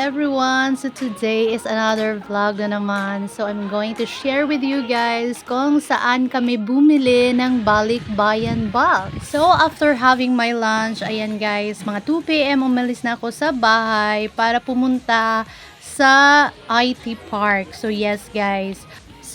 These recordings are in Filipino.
everyone! So today is another vlog na naman. So I'm going to share with you guys kung saan kami bumili ng Balikbayan box. So after having my lunch, ayan guys, mga 2 PM umalis na ako sa bahay para pumunta sa IT Park. So yes guys,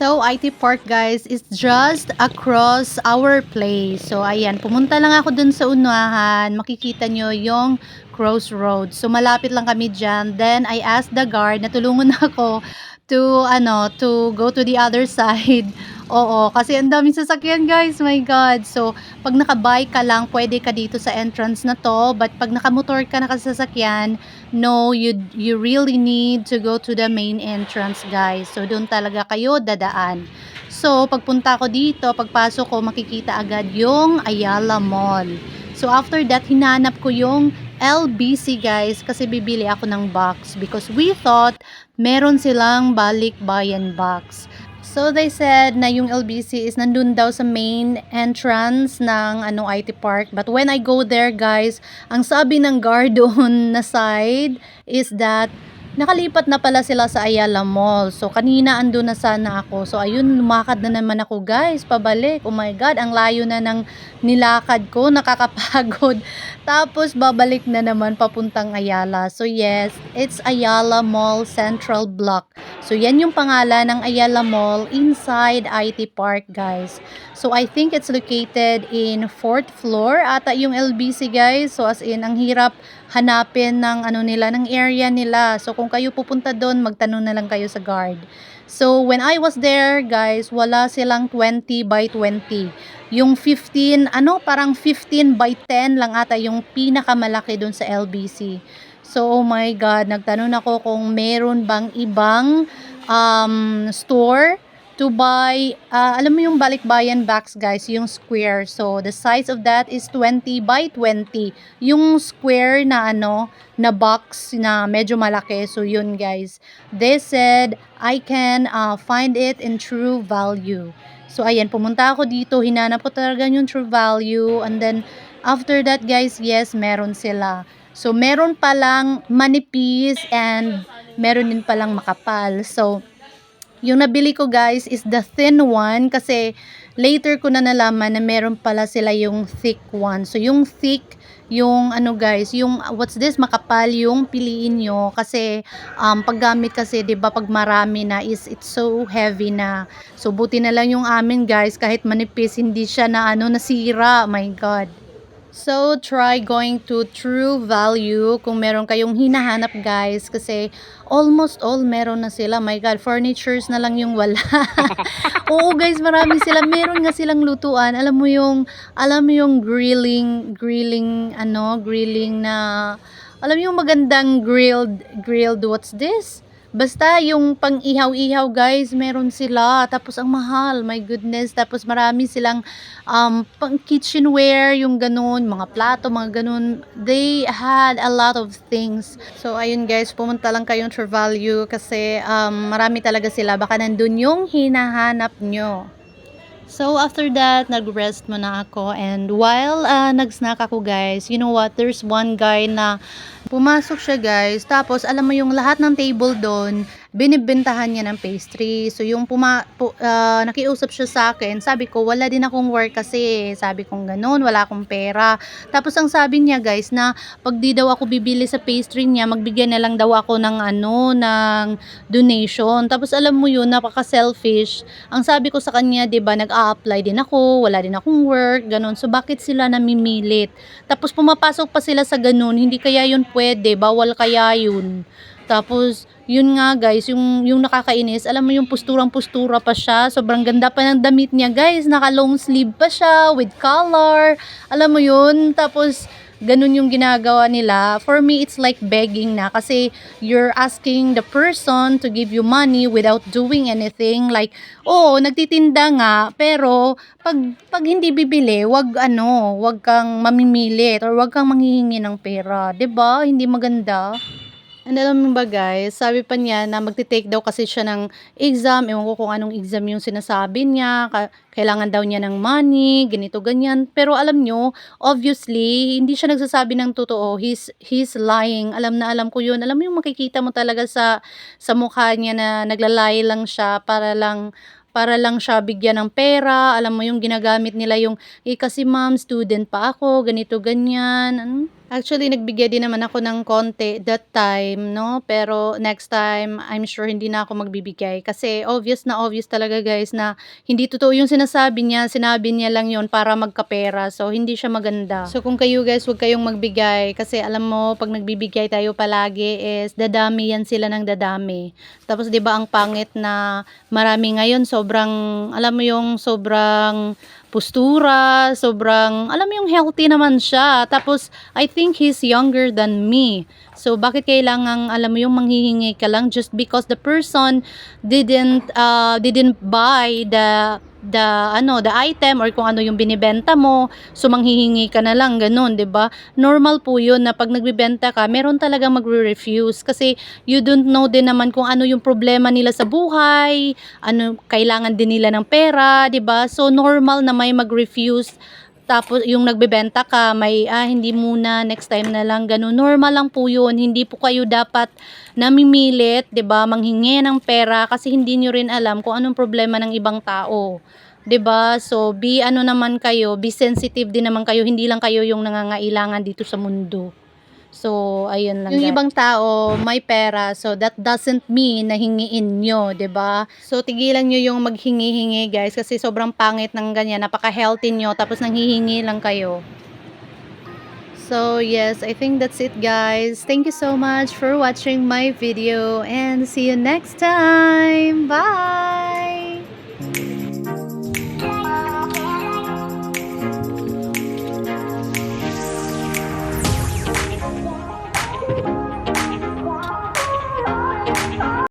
so, IT Park guys is just across our place. So, ayan, pumunta lang ako dun sa unahan. Makikita nyo yung crossroads. So, malapit lang kami dyan. Then, I asked the guard na tulungan ako to go to the other side. Oo, kasi ang daming sasakyan guys, my God. So, pag nakabike ka lang, pwede ka dito sa entrance na to. But pag nakamotor ka nakasasakyan, no, you really need to go to the main entrance guys. So, doon talaga kayo dadaan. So, pagpunta ko dito, pagpasok ko, makikita agad yung Ayala Mall. So, after that, hinanap ko yung LBC guys kasi bibili ako ng box because we thought meron silang Balikbayan box. So they said na yung LBC is nandun daw sa main entrance ng IT Park. But when I go there guys, ang sabi ng guard doon na side is that nakalipat na pala sila sa Ayala Mall. So kanina andun na sana ako. So ayun, lumakad na naman ako guys, pabalik. Oh my God, ang layo na ng nilakad ko, nakakapagod. Tapos babalik na naman papuntang Ayala. So yes, it's Ayala Mall Central Block. So yan yung pangalan ng Ayala Mall inside IT Park guys. So I think it's located in 4th floor ata yung LBC guys. So as in, ang hirap hanapin ng ng area nila. So kung kayo pupunta doon, magtanong na lang kayo sa guard. So when I was there guys, wala silang 20 by 20. Yung 15, parang 15 by 10 lang ata yung pinakamalaki doon sa LBC. So oh my God, nagtanong ako kung meron bang ibang store to buy, alam mo yung Balikbayan box guys, yung square. So the size of that is 20 by 20. Yung square na na box na medyo malaki. So yun guys, they said I can find it in True Value. So ayan, pumunta ako dito, hinanap ko talaga yung True Value, and then after that guys, yes, meron sila. So meron palang manipis and meron din palang makapal. So yung nabili ko guys is the thin one kasi later ko na nalaman na meron pala sila yung thick one. So yung thick, yung guys, yung what's this, makapal yung piliin nyo kasi paggamit kasi 'di ba pag marami na is it's so heavy na. So buti na lang yung amin guys, kahit manipis hindi siya na nasira. My God. So, try going to True Value kung meron kayong hinahanap guys kasi almost all meron na sila. My God, furnitures na lang yung wala. Oo guys, marami sila. Meron nga silang lutuan. Alam mo yung grilling na, alam mo yung magandang grilled, what's this? Basta yung pang ihaw-ihaw guys, meron sila. Tapos ang mahal, my goodness. Tapos marami silang pang kitchenware, yung ganun, mga plato, mga ganun. They had a lot of things. So ayun guys, pumunta lang kayong True Value kasi marami talaga sila. Baka nandun yung hinahanap nyo. So, after that, nag-rest muna ako. And while nag-snack ako, guys, you know what? There's one guy na pumasok siya, guys. Tapos, alam mo yung lahat ng table doon, binibentahan niya ng pastry. So, yung nakiusap siya sa akin, sabi ko, wala din akong work kasi. Sabi kong ganun, wala akong pera. Tapos, ang sabi niya, guys, na pag di daw ako bibili sa pastry niya, magbigyan na lang daw ako ng ng donation. Tapos, alam mo yun, napaka-selfish. Ang sabi ko sa kanya, 'di ba, nag-a-apply din ako, wala din akong work, ganun. So bakit sila namimilit? Tapos pumapasok pa sila sa ganun, hindi kaya yun pwede, bawal kaya yun. Tapos yun nga guys, yung nakakainis, alam mo yung posturang-postura pa siya, sobrang ganda pa ng damit niya guys, naka long sleeve pa siya with collar. Alam mo yun, tapos ganun yung ginagawa nila. For me, it's like begging na kasi you're asking the person to give you money without doing anything. Like, nagtitinda nga, pero pag hindi bibili, wag kang mamimilit or wag kang manghihingi ng pera. 'Di ba? Hindi maganda. And alam mo ba guys, sabi pa niya na magte-take daw kasi siya ng exam, ewan ko kung anong exam yung sinasabi niya, kailangan daw niya ng money, ganito ganyan. Pero alam nyo, obviously, hindi siya nagsasabi ng totoo, he's lying. Alam na alam ko yun. Alam mo yung makikita mo talaga sa mukha niya na naglalay lang siya para lang siya bigyan ng pera. Alam mo yung ginagamit nila yung, kasi ma'am, student pa ako, ganito, ganyan. Actually, nagbigay din naman ako ng konti that time, no? Pero next time, I'm sure hindi na ako magbibigay. Kasi obvious na obvious talaga guys na hindi totoo yung sinasabi niya. Sinabi niya lang yon para magkapera. So, hindi siya maganda. So, kung kayo guys, huwag kayong magbigay. Kasi alam mo, pag nagbibigay tayo palagi is dadami yan sila ng dadami. Tapos, di ba ang pangit na marami ngayon, sobrang, alam mo yung sobrang postura, sobrang, alam mo yung healthy naman siya. Tapos, I think he's younger than me. So, bakit kailangang, alam mo yung manghihingi ka lang just because the person didn't buy the item or kung ano yung binibenta mo, so manghihingi ka na lang, ganun, 'di ba? Normal po 'yun na pag nagbebenta ka, meron talagang magre-refuse kasi you don't know din naman kung ano yung problema nila sa buhay, ano kailangan din nila ng pera, 'di ba? So normal na may mag-refuse. Tapos yung nagbebenta ka, may hindi muna, next time na lang, ganun. Normal lang po 'yun. Hindi po kayo dapat namimilit, 'di ba? Manghingi ng pera kasi hindi niyo rin alam kung anong problema ng ibang tao. 'Di ba? So be ano naman kayo, be sensitive din naman kayo, hindi lang kayo yung nangangailangan dito sa mundo. So, ayun lang. Yung ibang tao may pera, so that doesn't mean na hingiin nyo, 'di ba? So, tigilan nyo yung maghingi-hingi, guys, kasi sobrang pangit ng ganyan, napaka-healthy nyo, tapos nanghihingi lang kayo. So, yes, I think that's it, guys. Thank you so much for watching my video and see you next time. Bye!